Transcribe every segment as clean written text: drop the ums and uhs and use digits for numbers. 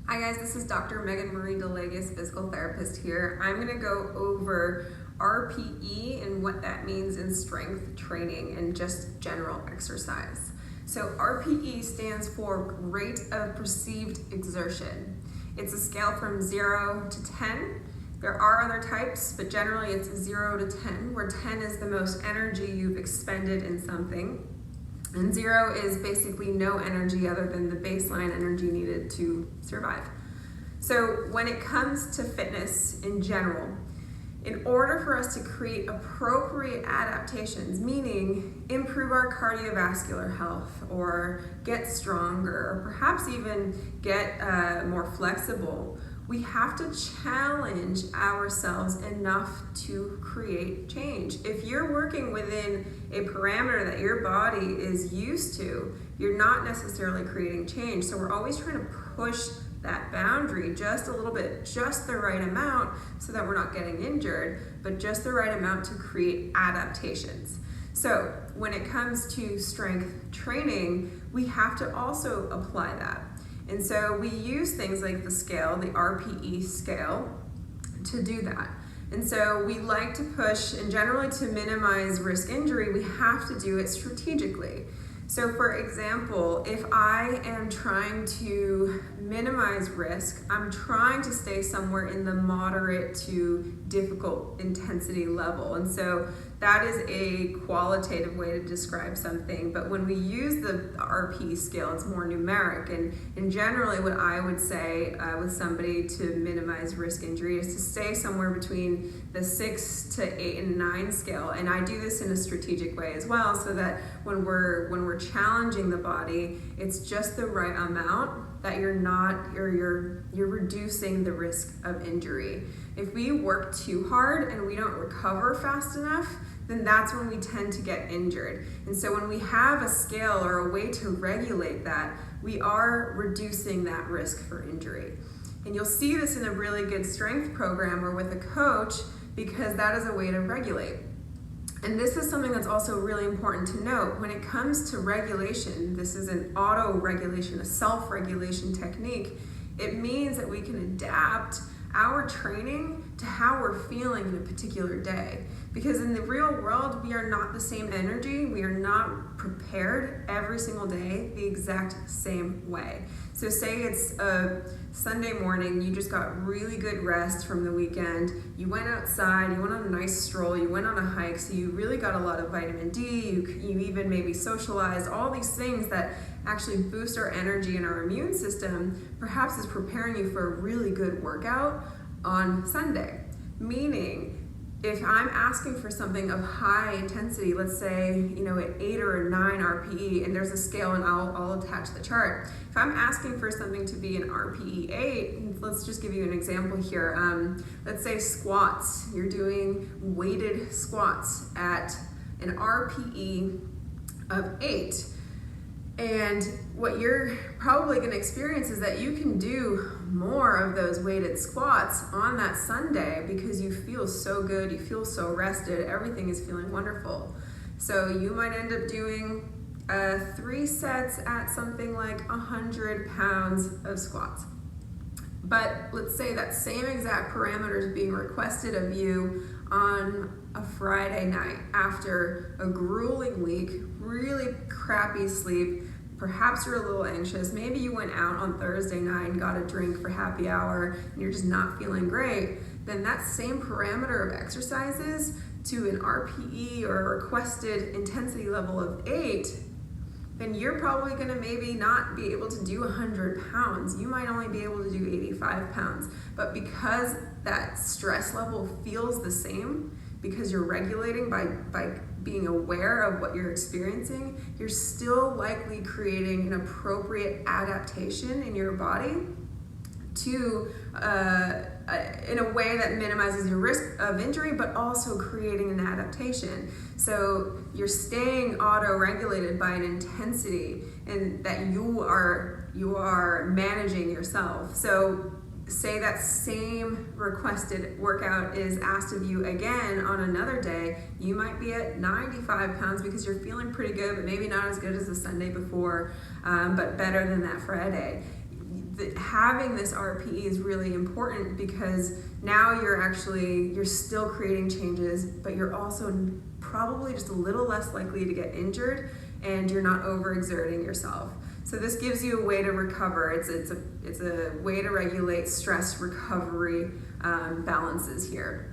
Hi guys, this is Dr. Megan Marie DeLegas, physical therapist here. I'm going to go over RPE and what that means in strength training and just general exercise. So RPE stands for rate of perceived exertion. It's a scale from 0 to 10. There are other types, but generally it's 0 to 10, where 10 is the most energy you've expended in something. And 0 is basically no energy other than the baseline energy needed to survive. So when it comes to fitness in general, in order for us to create appropriate adaptations, meaning improve our cardiovascular health or get stronger or perhaps even get more flexible, we have to challenge ourselves enough to create change. If you're working within a parameter that your body is used to, you're not necessarily creating change. So we're always trying to push that boundary just a little bit, just the right amount so that we're not getting injured, but just the right amount to create adaptations. So when it comes to strength training, we have to also apply that. And so we use things like the scale, the RPE scale, to do that. And so we like to push, and generally to minimize risk injury, we have to do it strategically. So for example, if I am trying to minimize risk, I'm trying to stay somewhere in the moderate to difficult intensity level. And so that is a qualitative way to describe something. But when we use the RPE scale, it's more numeric. And generally what I would say with somebody to minimize risk injury is to stay somewhere between the 6 to 8 and 9 scale. And I do this in a strategic way as well, so that when we're challenging the body, it's just the right amount that you're reducing the risk of injury. If we work too hard and we don't recover fast enough, then that's when we tend to get injured. And so when we have a scale or a way to regulate that, we are reducing that risk for injury. And you'll see this in a really good strength program or with a coach, because that is a way to regulate. And this is something that's also really important to note. When it comes to regulation, this is an auto-regulation, a self-regulation technique. It means that we can adapt our training to how we're feeling in a particular day. Because in the real world, we are not the same energy. We are not prepared every single day the exact same way. So say it's a Sunday morning, you just got really good rest from the weekend, you went outside, you went on a nice stroll, you went on a hike, so you really got a lot of vitamin D, you even maybe socialized, all these things that actually boost our energy and our immune system, perhaps is preparing you for a really good workout on Sunday. Meaning, if I'm asking for something of high intensity, let's say, at 8 or 9 RPE, and there's a scale and I'll attach the chart. If I'm asking for something to be an RPE 8, let's just give you an example here. Let's say squats, you're doing weighted squats at an RPE of 8. And what you're probably going to experience is that you can do more of those weighted squats on that Sunday because you feel so good, you feel so rested, everything is feeling wonderful. So you might end up doing 3 sets at something like 100 pounds of squats. But let's say that same exact parameter is being requested of you on a Friday night after a grueling week, really crappy sleep. Perhaps you're a little anxious. Maybe you went out on Thursday night and got a drink for happy hour and you're just not feeling great. Then that same parameter of exercises to an RPE or a requested intensity level of 8, then you're probably going to maybe not be able to do 100 pounds. You might only be able to do 85 pounds. But because that stress level feels the same, because you're regulating by being aware of what you're experiencing, you're still likely creating an appropriate adaptation in your body to in a way that minimizes your risk of injury, but also creating an adaptation. So you're staying auto-regulated by an intensity and that you are managing yourself. So say that same requested workout is asked of you again on another day, you might be at 95 pounds because you're feeling pretty good, but maybe not as good as the Sunday before, but better than that Friday. having this RPE is really important because now you're still creating changes, but you're also probably just a little less likely to get injured, and you're not overexerting yourself. So this gives you a way to recover. It's a way to regulate stress recovery balances here.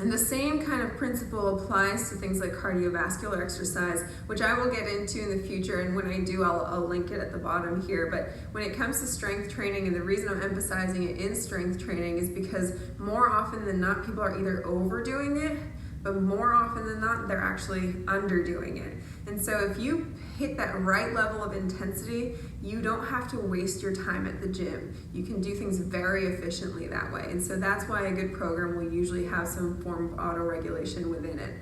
And the same kind of principle applies to things like cardiovascular exercise, which I will get into in the future, and when I do, I'll link it at the bottom here. But when it comes to strength training, and the reason I'm emphasizing it in strength training is because more often than not, people are either overdoing it, but more often than not, they're actually underdoing it. And so if you hit that right level of intensity, you don't have to waste your time at the gym. You can do things very efficiently that way. And so that's why a good program will usually have some form of auto-regulation within it.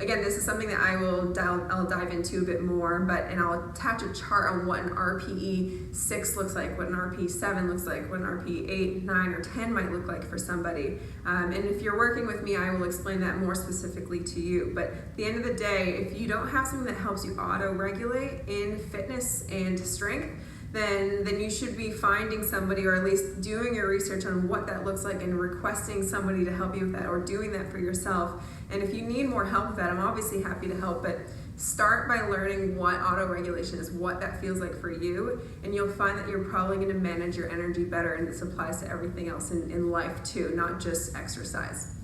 Again, this is something that I'll dive into a bit more, and I'll attach a chart on what an RPE 6 looks like, what an RPE 7 looks like, what an RPE 8, 9, or 10 might look like for somebody. And if you're working with me, I will explain that more specifically to you. But at the end of the day, if you don't have something that helps you auto-regulate in fitness and strength, then you should be finding somebody, or at least doing your research on what that looks like and requesting somebody to help you with that, or doing that for yourself. And if you need more help with that, I'm obviously happy to help, but start by learning what auto-regulation is, what that feels like for you, and you'll find that you're probably going to manage your energy better, and this applies to everything else in life too, not just exercise.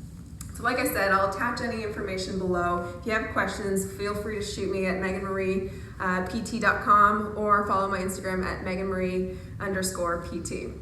So like I said, I'll attach any information below. If you have questions, feel free to shoot me at meganmariept.com or follow my Instagram at meganmarie_pt.